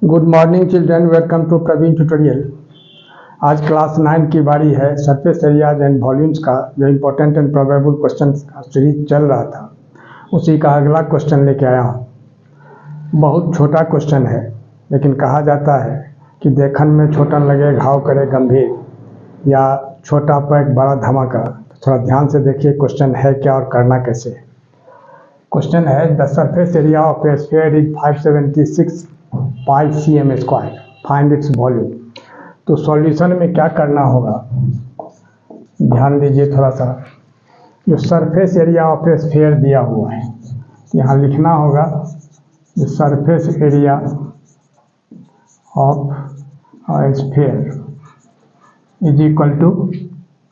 Good morning children, welcome to Praveen tutorial. आज class 9 की बारी है। सरफेस एरियाज एंड वॉल्यूम्स का जो इम्पोर्टेंट एंड प्रोबेबल क्वेश्चन का सीरीज चल रहा था, उसी का अगला क्वेश्चन लेके आया हूँ। बहुत छोटा क्वेश्चन है, लेकिन कहा जाता है कि देखन में छोटा लगे घाव करे गंभीर, या छोटा पैक बड़ा धमाका। तो थोड़ा ध्यान से देखिए क्वेश्चन है क्या और करना कैसे है। क्वेश्चन है the surface area of a sphere is 576 pi cm square, find its volume. तो सॉल्यूशन में क्या करना होगा, ध्यान दीजिए थोड़ा सा। जो surface area of a sphere दिया हुआ है, यहाँ लिखना होगा जो surface area of sphere is equal to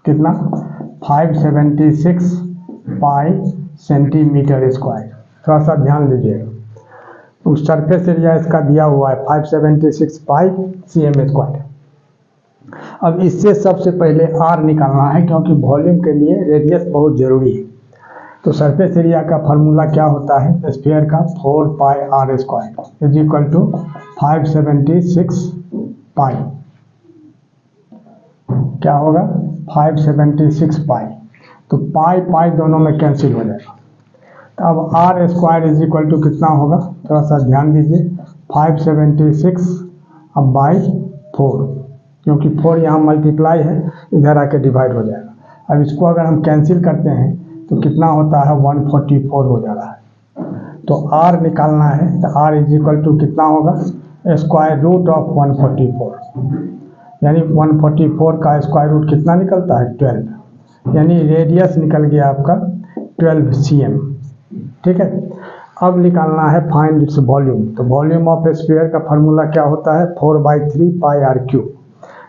कितना, 576 पाई सेंटीमीटर स्क्वायर। थोड़ा सा ध्यान दीजिएगा। तो सरफेस एरिया इसका दिया हुआ है 576 पाई cm स्क्वायर। अब इससे सबसे पहले r निकालना है, क्योंकि वॉल्यूम के लिए रेडियस बहुत ज़रूरी है। तो सरफेस एरिया का फार्मूला क्या होता है, स्फीयर का 4 pi r square is equal to 576 pi. क्या होगा, 576 पाई। तो पाई पाई दोनों में कैंसिल हो जाएगा। अब r square is equal to कितना होगा, थोड़ा सा ध्यान दीजिए। 576 अब बाई 4, क्योंकि 4 यहाँ मल्टीप्लाई है, इधर आके डिवाइड हो जाएगा। अब इसको अगर हम कैंसिल करते हैं तो कितना होता है, 144 हो जा रहा है। तो आर निकालना है, तो आर इज इक्वल टू कितना होगा, स्क्वायर रूट ऑफ 144, यानी 144 का स्क्वायर रूट कितना निकलता है, 12, यानी रेडियस निकल गया आपका 12 cm। ठीक है। अब निकालना है फाइंड इट्स वॉल्यूम। तो वॉल्यूम ऑफ ए स्फीयर का फार्मूला क्या होता है, 4/3 पाई आर क्यूब।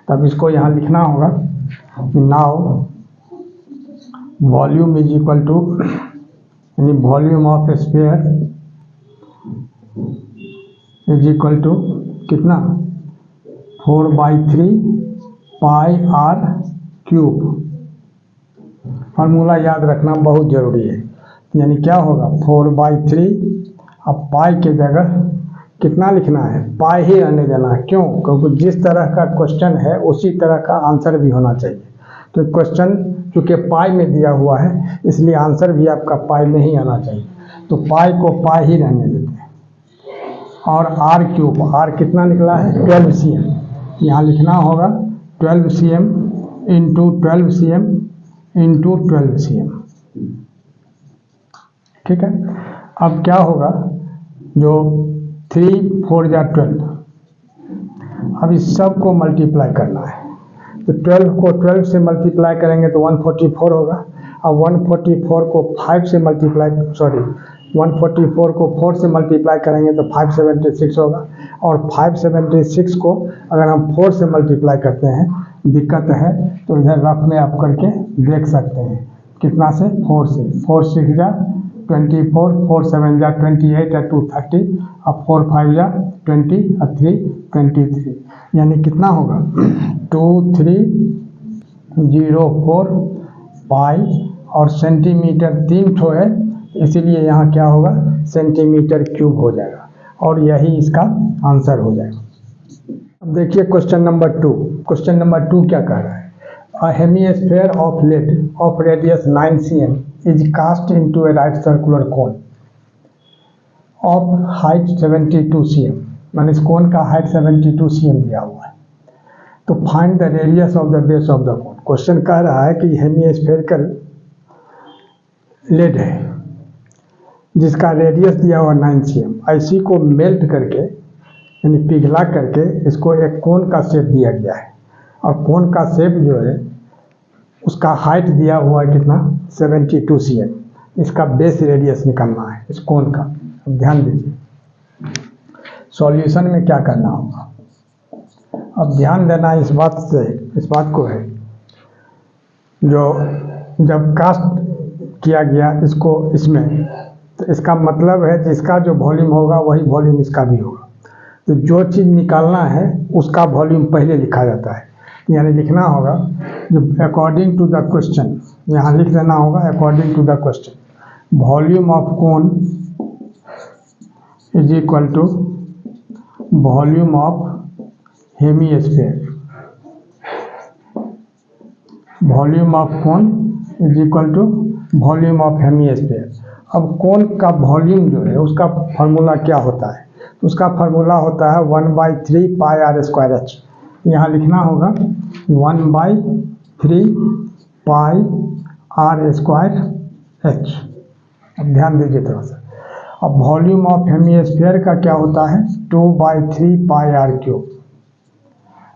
तब इसको यहाँ लिखना होगा, now volume is equal to, यानी volume of a sphere is equal to कितना, 4/3 पाई आर क्यूब। फार्मूला याद रखना बहुत ज़रूरी है। यानी क्या होगा, 4/3, अब पाई के जगह कितना लिखना है, पाई ही रहने देना है। क्यों, क्योंकि जिस तरह का क्वेश्चन है उसी तरह का आंसर भी होना चाहिए। तो क्वेश्चन चूँकि पाई में दिया हुआ है, इसलिए आंसर भी आपका पाई में ही आना चाहिए। तो पाई को पाई ही रहने देते हैं। और आर क्यूब, आर कितना निकला है, 12 cm। यहाँ लिखना होगा 12 cm into 12 cm into 12 cm। ठीक है। अब क्या होगा, जो 3 4 या 12, अब इस सब को मल्टीप्लाई करना है। तो 12 को 12 से मल्टीप्लाई करेंगे तो 144 होगा। अब 144 को 5 से मल्टीप्लाई, 144 को 4 से मल्टीप्लाई करेंगे तो 576 होगा। और 576 को अगर हम 4 से मल्टीप्लाई करते हैं, दिक्कत है तो इधर रफ में आप करके देख सकते हैं। कितना से, 4 से, 4 6 जा 24, 4 7 जा 28 और 2 30, अब 4 5 जा 20 और 3 23, यानी कितना होगा 2304 पाई। और सेंटीमीटर 3 ठो है, इसीलिए यहाँ क्या होगा, सेंटीमीटर क्यूब हो जाएगा, और यही इसका आंसर हो जाएगा। अब देखिए क्वेश्चन नंबर 2। क्वेश्चन नंबर 2 क्या कह रहा है, A hemisphere of lead of radius 9 cm is cast into a right circular cone of height 72 cm। मान इस कोन का हाइट 72 cm दिया हुआ है। तो find the radius of the base of the cone. Question कह रहा है कि हेमिस्फेरिकल लेड है जिसका रेडियस दिया हुआ 9 cm। ऐसी को मेल्ट करके, यानी पिघला करके, इसको एक कोन का शेप दिया गया है। और कोन का शेप जो है उसका हाइट दिया हुआ है कितना, 72 cm। इसका बेस रेडियस निकालना है इस कोन का। अब ध्यान दीजिए, सॉल्यूशन में क्या करना होगा। अब ध्यान देना इस बात को है, जो जब कास्ट किया गया इसको इसमें, तो इसका मतलब है जिसका जो वॉल्यूम होगा वही वॉल्यूम इसका भी होगा। तो जो चीज़ निकालना है उसका वॉल्यूम पहले लिखा जाता है। यानी लिखना होगा जो अकॉर्डिंग टू द क्वेश्चन, यहाँ लिख देना होगा according to the question, volume of cone is equal to volume of hemisphere, volume of cone is equal to volume of hemisphere. अब कोन का वॉल्यूम जो है उसका फार्मूला क्या होता है? उसका फार्मूला होता है 1/3 पाई आर स्क्वायर एच। यहाँ लिखना होगा 1/3 पाई आर स्क्वायर एच। अब ध्यान दीजिए थोड़ा सा। अब वॉल्यूम ऑफ हेमिस्फीयर का क्या होता है? 2/3 पाई आर क्यूब।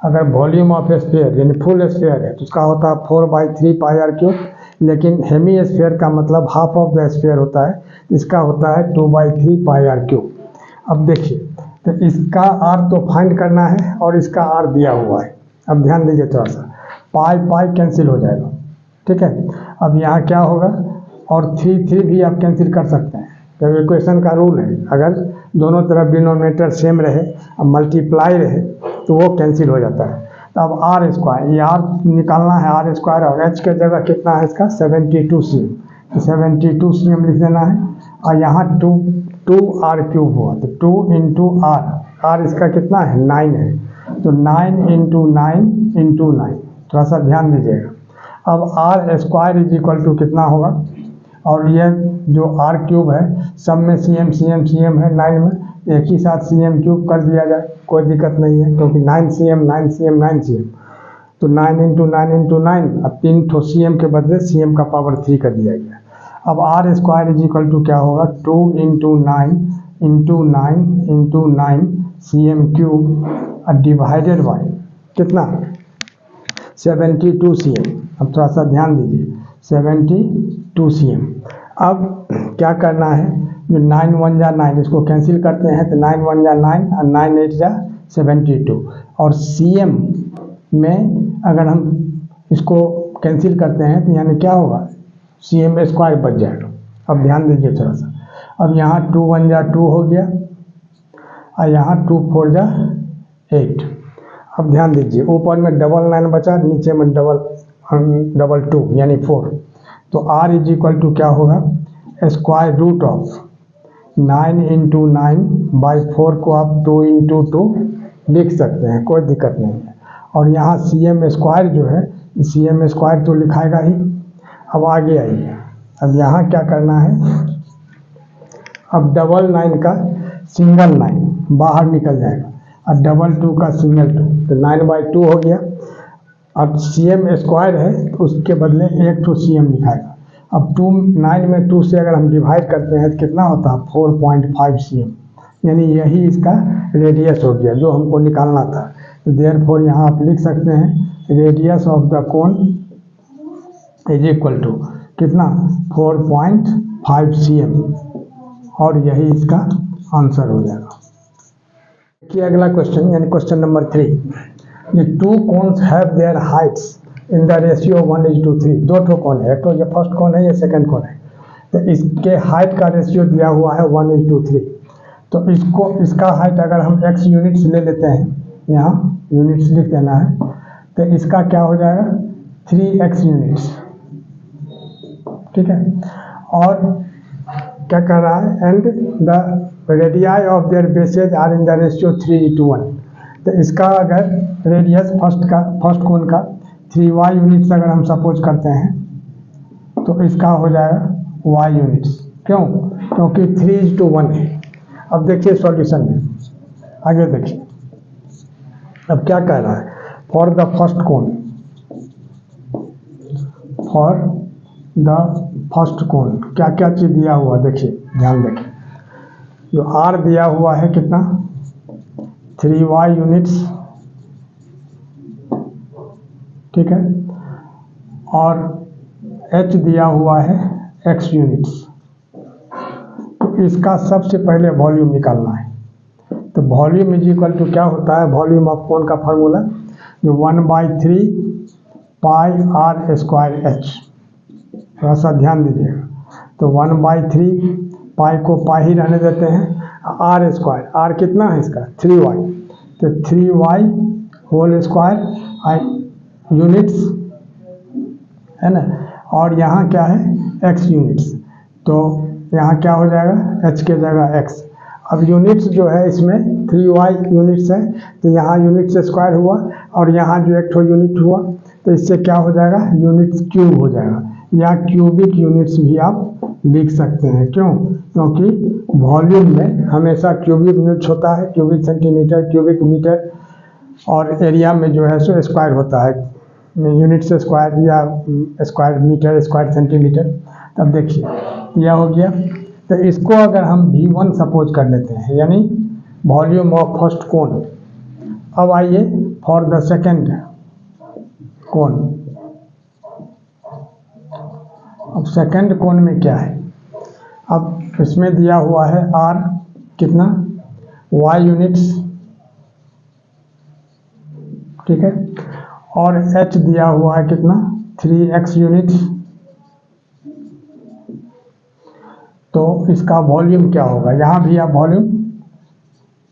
अगर वॉल्यूम ऑफ स्फीयर यानी फुल स्फीयर है तो उसका होता है 4/3 पाई आर क्यूब, लेकिन हेमिस्फीयर का मतलब हाफ ऑफ द स्फीयर होता है, इसका होता है 2/3 पाई आर क्यूब। अब देखिए, तो इसका आर तो फाइंड करना है और इसका आर दिया हुआ है। अब ध्यान दीजिए थोड़ा सा, पाई पाई कैंसिल हो जाएगा, ठीक है। अब यहाँ क्या होगा, और 3 भी आप कैंसिल कर सकते हैं, जब इक्वेशन का रूल है अगर दोनों तरफ डिनोमिनेटर सेम रहे और मल्टीप्लाई रहे तो वो कैंसिल हो जाता है। तो अब आर स्क्वायर, ये आर निकालना है, आर स्क्वायर, और एच के जगह कितना है इसका 72 cm, तो 72 cm लिख देना है। और यहाँ 2 आर क्यूब हुआ तो 2 इंटू आर, आर इसका कितना है 9 है, तो 9 इंटू 9, थोड़ा सा ध्यान दीजिएगा। अब r square is equal to कितना होगा, और ये जो आर क्यूब है सब में CM है 9 में, एक ही साथ CM क्यूब कर दिया जाए, कोई दिक्कत नहीं है, क्योंकि 9 CM, तो 9 इंटू 9, अब 3 ठो CM के बदले CM का पावर 3 कर दिया गया। अब r square is equal to क्या होगा, 2 into 9 CM cube divided by कितना 72 CM। अब थोड़ा सा ध्यान दीजिए, 72 CM। अब क्या करना है, जो 9 1 जा 9, इसको कैंसिल करते हैं तो 9 1 जा 9 और 9 8 जा 72, और CM में अगर हम इसको कैंसिल करते हैं तो यानी क्या होगा, CM स्क्वायर बच जाएगा। अब ध्यान दीजिए थोड़ा सा, अब यहाँ 2 1 जा 2 हो गया और यहाँ 2 4 जा 8। अब ध्यान दीजिए, ऊपर में डबल 9 बचा, नीचे में डबल 2 यानी 4, तो R इज इक्वल टू क्या होगा, स्क्वायर रूट ऑफ 9 इंटू 9/4 को आप 2 इंटू 2 लिख सकते हैं, कोई दिक्कत नहीं है। और यहाँ CM स्क्वायर जो है, CM स्क्वायर तो लिखाएगा ही। अब आगे आइए, अब यहाँ क्या करना है, अब डबल 9 का सिंगल 9 बाहर निकल जाएगा और डबल 2 का सिंगल 2, तो 9/2 हो गया। अब CM स्क्वायर है तो उसके बदले 1 तो CM लिखाएगा। अब 9 में 2 से अगर हम डिवाइड करते हैं तो कितना होता है 4.5 CM, यानी यही इसका रेडियस हो गया जो हमको निकालना था। तो देयरफॉर यहाँ आप लिख सकते हैं radius of the cone is equal to कितना 4.5 CM, और यही इसका आंसर हो जाएगा। देखिए अगला क्वेश्चन, यानी क्वेश्चन नंबर 3, ये 2 cones have their heights in the ratio 1:3। 2 ठो कोन है, तो ये फर्स्ट कोन है, ये सेकंड कोन है, तो इसके हाइट का रेशियो दिया हुआ है 1:3। तो इसका हाइट अगर हम x यूनिट्स ले लेते हैं, यहाँ यूनिट्स लिख देना है, तो इसका क्या हो जाएगा 3x यूनिट्स, ठीक है। और क्या कर रहा है, and the radii of their bases are in the ratio 3:1। तो इसका अगर रेडियस फर्स्ट कोन का 3y यूनिट्स अगर हम सपोज करते हैं तो इसका हो जाएगा y यूनिट्स, क्यों, क्योंकि 3:1 है। अब देखिए सॉल्यूशन में, आगे देखिए, अब क्या कह रहा है, फॉर द फर्स्ट कोन, क्या क्या चीज़ दिया हुआ, देखिए ध्यान देखिए, जो R दिया हुआ है कितना 3y यूनिट्स, ठीक है, और H दिया हुआ है x यूनिट्स। तो इसका सबसे पहले वॉल्यूम निकालना है। तो वॉल्यूम इज इक्वल टू क्या होता है, वॉल्यूम ऑफ कोन का फार्मूला जो 1/3 पाई आर स्क्वायर एच। थोड़ा सा ध्यान दीजिएगा, तो 1/3 पाई को पाई ही रहने देते हैं, आर स्क्वायर, आर कितना है इसका 3y, तो 3y होल स्क्वायर यूनिट्स है ना, और यहाँ क्या है x यूनिट्स, तो यहाँ क्या हो जाएगा h के जगह x। अब यूनिट्स जो है इसमें 3y यूनिट्स है, तो यहाँ यूनिट से स्क्वायर हुआ और यहाँ जो एक ठो यूनिट हुआ, तो इससे क्या हो जाएगा, यूनिट्स क्यूब हो जाएगा, या क्यूबिक यूनिट्स भी आप लिख सकते हैं। क्यों? क्योंकि वॉल्यूम में हमेशा क्यूबिक यूनिट्स होता है, क्यूबिक सेंटीमीटर, क्यूबिक मीटर, और एरिया में जो है सो स्क्वायर होता है, यूनिट से स्क्वायर या स्क्वायर मीटर, स्क्वायर सेंटीमीटर। तब देखिए यह हो गया। तो इसको अगर हम V1 सपोज कर लेते हैं, यानी वॉल्यूम ऑफ फर्स्ट कोन। अब आइए फॉर द सेकंड कोन। अब सेकंड कोन में क्या है, अब इसमें दिया हुआ है R कितना, Y यूनिट्स, ठीक है, और H दिया हुआ है कितना, 3x यूनिट्स। तो इसका वॉल्यूम क्या होगा, यहाँ भी आप वॉल्यूम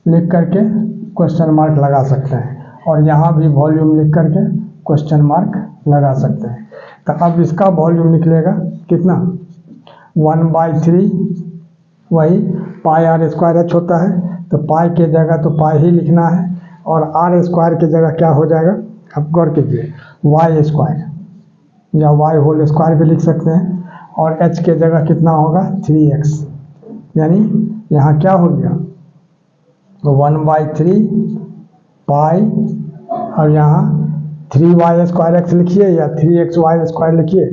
लिख करके क्वेश्चन मार्क लगा सकते हैं, और यहाँ भी वॉल्यूम लिख करके क्वेश्चन मार्क लगा सकते हैं। तो अब इसका वॉल्यूम निकलेगा कितना, 1/3, वही पाई आर स्क्वायर एच होता है, तो पाई के जगह तो पाई ही लिखना है, और आर स्क्वायर की जगह क्या हो जाएगा, आप गौर कीजिए, वाई स्क्वायर या वाई होल स्क्वायर भी लिख सकते हैं, और h के जगह कितना होगा, 3x, यानी यहाँ क्या हो गया, 1/3 पाई, और यहाँ 3y स्क्वायर x लिखिए या 3xy स्क्वायर लिखिए,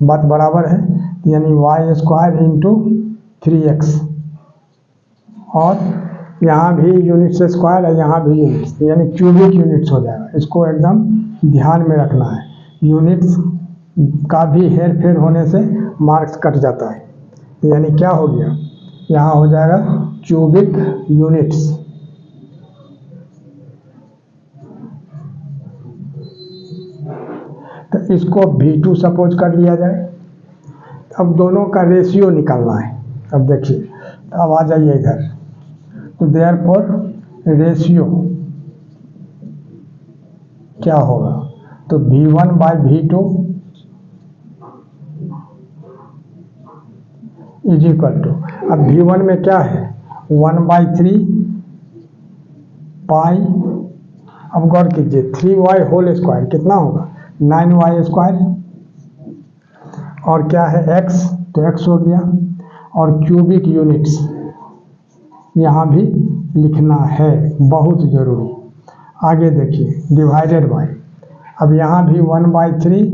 बात बराबर है, यानी y स्क्वायर इंटू 3x, और यहाँ भी यूनिट से स्क्वायर है, यहाँ भी यूनिट्स, यानी क्यूबिक यूनिट्स हो जाएगा। इसको एकदम ध्यान में रखना है, यूनिट्स का भी हेर फेर होने से मार्क्स कट जाता है। यानी क्या हो गया, यहाँ हो जाएगा क्यूबिक यूनिट्स। तो इसको V2 सपोज कर लिया जाए। अब दोनों का रेशियो निकालना है। अब देखिए, अब आ जाइए इधर, तो देयरफॉर रेशियो क्या होगा, तो V1/V2 इज इक्वल टू, अब V1 में क्या है, 1/3 पाई, अब गौर कीजिए 3y होल स्क्वायर कितना होगा, 9y स्क्वायर, और क्या है x, तो x हो गया, और क्यूबिक यूनिट्स यहाँ भी लिखना है, बहुत ज़रूरी। आगे देखिए डिवाइडेड बाय, अब यहाँ भी 1/3,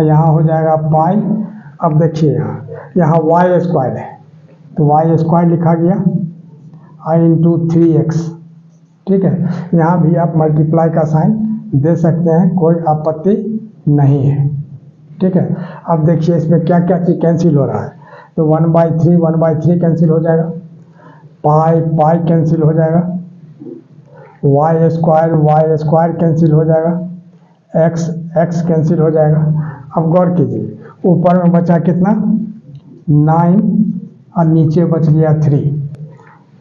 यहाँ हो जाएगा पाई। अब देखिए यहाँ y स्क्वायर है, तो y स्क्वायर लिखा गया i इंटू 3x, ठीक है। यहाँ भी आप मल्टीप्लाई का साइन दे सकते हैं, कोई आपत्ति नहीं है, ठीक है। अब देखिए इसमें क्या क्या चीज़ कैंसिल हो रहा है, तो 1/3 कैंसिल हो जाएगा, पाई कैंसिल हो जाएगा, y स्क्वायर कैंसिल हो जाएगा, x कैंसिल हो जाएगा। अब गौर कीजिए ऊपर में बचा कितना, 9, और नीचे बच गया 3।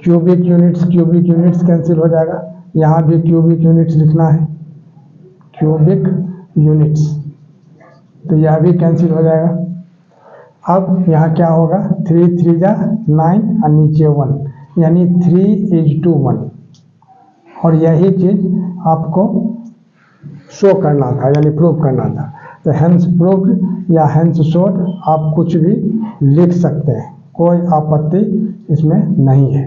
क्यूबिक यूनिट्स कैंसिल हो जाएगा, यहाँ भी क्यूबिक यूनिट्स लिखना है, क्यूबिक यूनिट्स, तो यह भी कैंसिल हो जाएगा। अब यहाँ क्या होगा, 3 3 जा 9, और नीचे 1, यानी 3:1, और यही चीज़ आपको शो करना था, यानी प्रूव करना था। तो हैंस प्रूव्ड या हैंस शोड आप कुछ भी लिख सकते हैं, कोई आपत्ति इसमें नहीं है।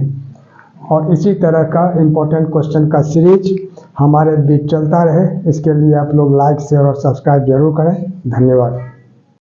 और इसी तरह का इम्पोर्टेंट क्वेश्चन का सीरीज हमारे बीच चलता रहे, इसके लिए आप लोग लाइक, शेयर और सब्सक्राइब जरूर करें। धन्यवाद।